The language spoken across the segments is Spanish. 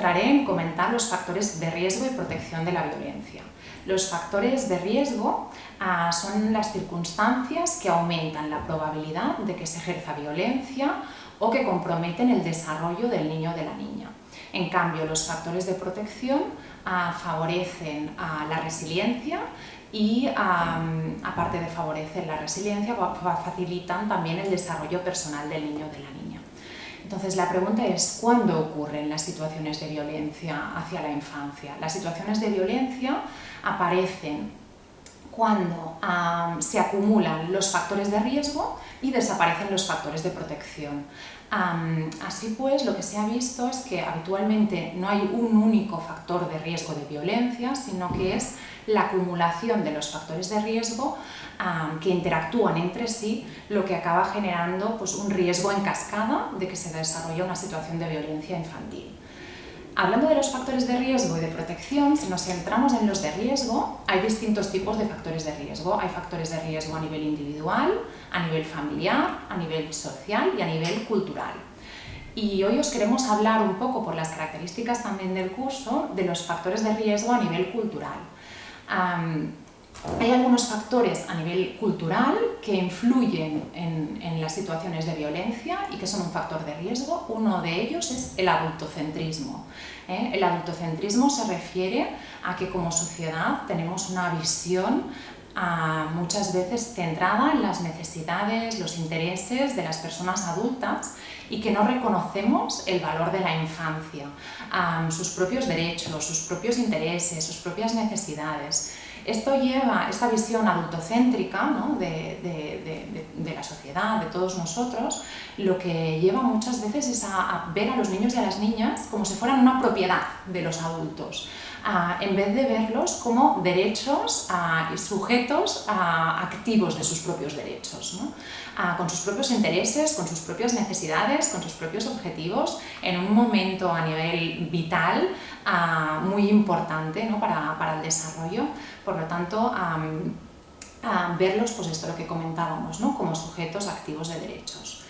centraré en comentar los factores de riesgo y protección de la violencia. Los factores de riesgo son las circunstancias que aumentan la probabilidad de que se ejerza violencia o que comprometen el desarrollo del niño o de la niña. En cambio, los factores de protección favorecen la resiliencia y, aparte de favorecer la resiliencia, facilitan también el desarrollo personal del niño o de la niña. Entonces, la pregunta es, ¿cuándo ocurren las situaciones de violencia hacia la infancia? Las situaciones de violencia aparecen cuando se acumulan los factores de riesgo y desaparecen los factores de protección. Así pues, lo que se ha visto es que habitualmente no hay un único factor de riesgo de violencia, sino que es la acumulación de los factores de riesgo que interactúan entre sí, lo que acaba generando pues, un riesgo en cascada de que se desarrolle una situación de violencia infantil. Hablando de los factores de riesgo y de protección, si nos centramos en los de riesgo, hay distintos tipos de factores de riesgo. Hay factores de riesgo a nivel individual, a nivel familiar, a nivel social y a nivel cultural. Y hoy os queremos hablar un poco, por las características también del curso, de los factores de riesgo a nivel cultural. Hay algunos factores a nivel cultural que influyen en las situaciones de violencia y que son un factor de riesgo. Uno de ellos es el adultocentrismo. El adultocentrismo se refiere a que como sociedad tenemos una visión muchas veces centrada en las necesidades, los intereses de las personas adultas y que no reconocemos el valor de la infancia, sus propios derechos, sus propios intereses, sus propias necesidades. Esto lleva, esta visión adultocéntrica, ¿no? de la sociedad, de todos nosotros, lo que lleva muchas veces es a ver a los niños y a las niñas como si fueran una propiedad de los adultos, en vez de verlos como derechos y sujetos activos de sus propios derechos, ¿no? Con sus propios intereses, con sus propias necesidades, con sus propios objetivos, en un momento a nivel vital muy importante, ¿no? para el desarrollo. Por lo tanto, verlos, pues esto lo que comentábamos, ¿no? como sujetos activos de derechos.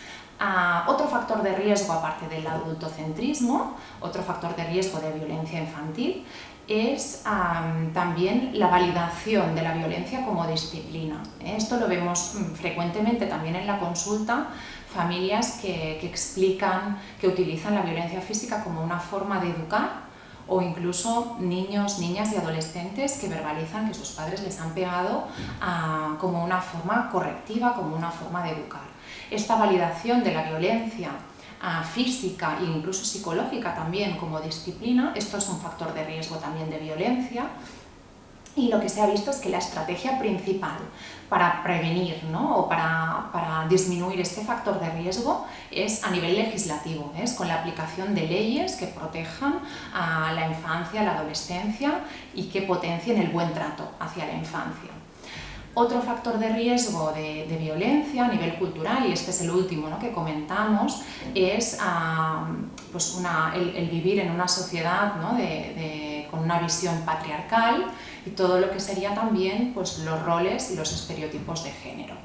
Otro factor de riesgo, aparte del adultocentrismo, otro factor de riesgo de violencia infantil, es también la validación de la violencia como disciplina. Esto lo vemos frecuentemente también en la consulta, familias que explican, que utilizan la violencia física como una forma de educar, o incluso niños, niñas y adolescentes que verbalizan que sus padres les han pegado como una forma correctiva, como una forma de educar. Esta validación de la violencia física e incluso psicológica también como disciplina, esto es un factor de riesgo también de violencia, y lo que se ha visto es que la estrategia principal para prevenir, ¿no? o para disminuir este factor de riesgo es a nivel legislativo, es con la aplicación de leyes que protejan a la infancia, a la adolescencia y que potencien el buen trato hacia la infancia. Otro factor de riesgo de violencia a nivel cultural, y este es el último, ¿no? que comentamos, es pues el vivir en una sociedad, ¿no? con una visión patriarcal y todo lo que sería también pues, los roles y los estereotipos de género.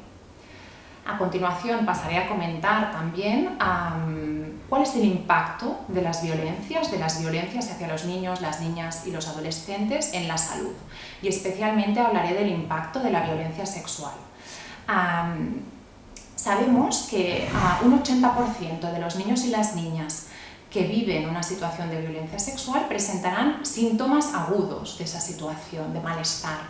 A continuación pasaré a comentar también cuál es el impacto de las violencias hacia los niños, las niñas y los adolescentes en la salud, y especialmente hablaré del impacto de la violencia sexual. Sabemos que un 80% de los niños y las niñas que viven una situación de violencia sexual presentarán síntomas agudos de esa situación, de malestar,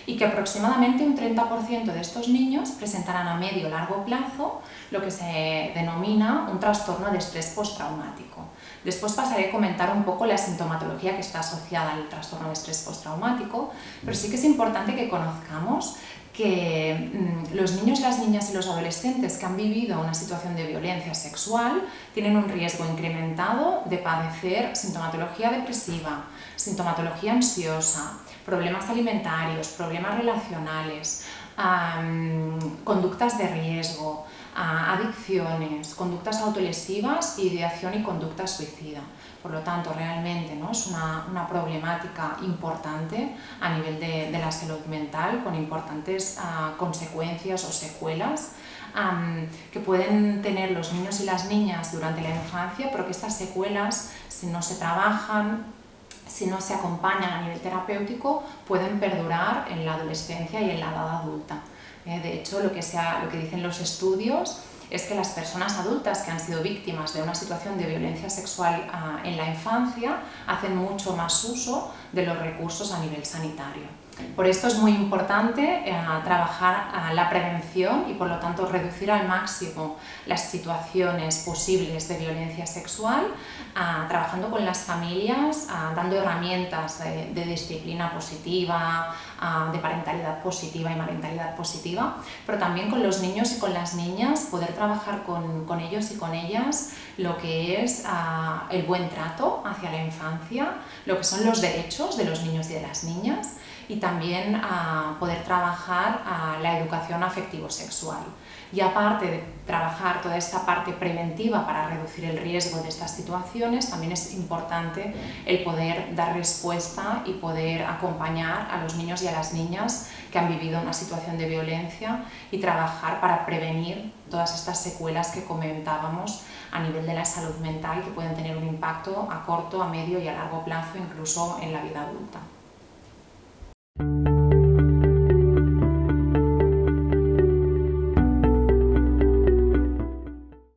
y que aproximadamente un 30% de estos niños presentarán a medio o largo plazo lo que se denomina un trastorno de estrés postraumático. Después pasaré a comentar un poco la sintomatología que está asociada al trastorno de estrés postraumático, pero sí que es importante que conozcamos que los niños, las niñas y los adolescentes que han vivido una situación de violencia sexual tienen un riesgo incrementado de padecer sintomatología depresiva, sintomatología ansiosa, problemas alimentarios, problemas relacionales, conductas de riesgo, adicciones, conductas autolesivas, ideación y conducta suicida. Por lo tanto, realmente, ¿no?, es una problemática importante a nivel de la salud mental, con importantes consecuencias o secuelas que pueden tener los niños y las niñas durante la infancia, pero que estas secuelas, si no se trabajan, si no se acompañan a nivel terapéutico, pueden perdurar en la adolescencia y en la edad adulta. De hecho, lo que dicen los estudios es que las personas adultas que han sido víctimas de una situación de violencia sexual en la infancia hacen mucho más uso de los recursos a nivel sanitario. Por esto es muy importante trabajar la prevención y, por lo tanto, reducir al máximo las situaciones posibles de violencia sexual, trabajando con las familias, dando herramientas de disciplina positiva, de parentalidad positiva y marentalidad positiva, pero también con los niños y con las niñas, poder trabajar con ellos y con ellas lo que es el buen trato hacia la infancia, lo que son los derechos de los niños y de las niñas, y también poder trabajar la educación afectivo-sexual. Y aparte de trabajar toda esta parte preventiva para reducir el riesgo de estas situaciones, también es importante el poder dar respuesta y poder acompañar a los niños y a las niñas que han vivido una situación de violencia y trabajar para prevenir todas estas secuelas que comentábamos a nivel de la salud mental, que pueden tener un impacto a corto, a medio y a largo plazo, incluso en la vida adulta.